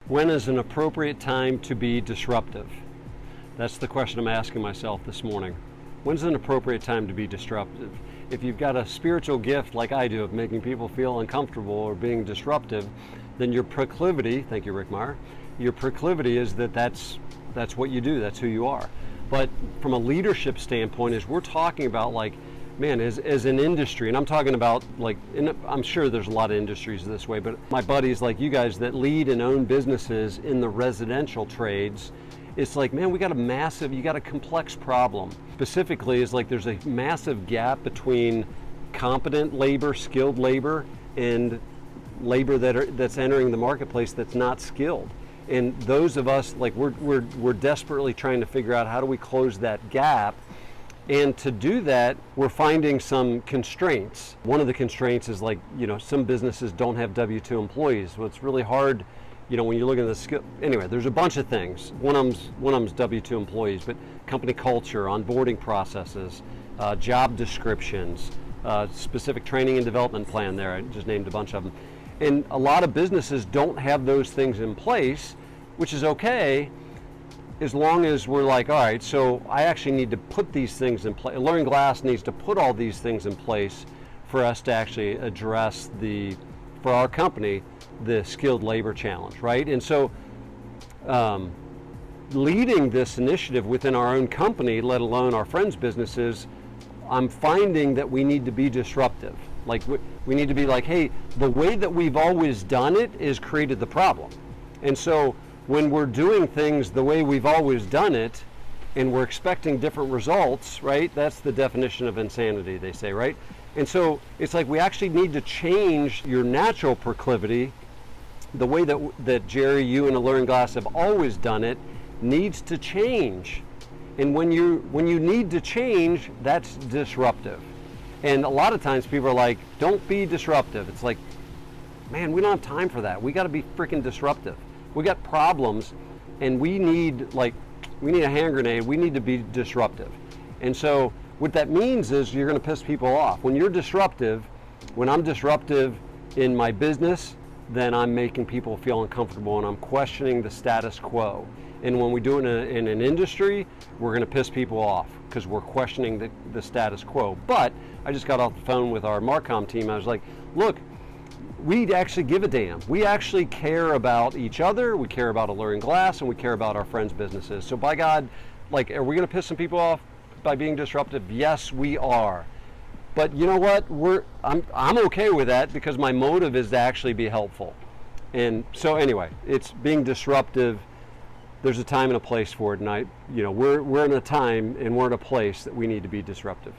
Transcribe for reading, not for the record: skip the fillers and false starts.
When is an appropriate time to be disruptive? That's the question I'm asking myself this morning. When's an appropriate time to be disruptive? If you've got a spiritual gift like I do of making people feel uncomfortable or being disruptive, then your proclivity, thank you Rick Meyer, your proclivity is that's what you do, that's who you are. But from a leadership standpoint, as we're talking about, like, man, as an industry, and I'm talking about, like, I'm sure there's a lot of industries this way, but my buddies like you guys that lead and own businesses in the residential trades, it's like, man, you got a complex problem. Specifically, is like there's a massive gap between competent labor, skilled labor, and labor that's entering the marketplace that's not skilled. And those of us, like, we're desperately trying to figure out how do we close that gap. And to do that, we're finding some constraints. One of the constraints is, like, some businesses don't have W-2 employees. So it's really hard, when you look at the skill. Anyway, there's a bunch of things. One of them's W-2 employees, but company culture, onboarding processes, job descriptions, specific training and development plan there. I just named a bunch of them. And a lot of businesses don't have those things in place, which is okay, as long as we're like, all right, so I actually need to put these things in place. Learning Glass needs to put all these things in place for us to actually address for our company, the skilled labor challenge, right? And so leading this initiative within our own company, let alone our friends' businesses, I'm finding that we need to be disruptive. Like, we need to be like, hey, the way that we've always done it is created the problem. And so when we're doing things the way we've always done it, and we're expecting different results, right? That's the definition of insanity, they say, right? And so it's like we actually need to change your natural proclivity. The way that Jerry, you and Learning Glass have always done it needs to change. And when you need to change, that's disruptive. And a lot of times people are like, don't be disruptive. It's like, man, we don't have time for that. We got to be freaking disruptive. We got problems, and we need a hand grenade. We need to be disruptive. And so what that means is you're going to piss people off. When you're disruptive, when I'm disruptive in my business, then I'm making people feel uncomfortable and I'm questioning the status quo. And when we do it in an industry, we're going to piss people off because we're questioning the status quo. But I just got off the phone with our Marcom team. I was like, look, we actually give a damn. We actually care about each other, we care about Learning Glass, and we care about our friends' businesses. So by God, like, are we going to piss some people off by being disruptive? Yes, we are. But you know what? I'm okay with that because my motive is to actually be helpful. And so anyway, it's being disruptive. There's a time and a place for it, and we're in a time and we're in a place that we need to be disruptive.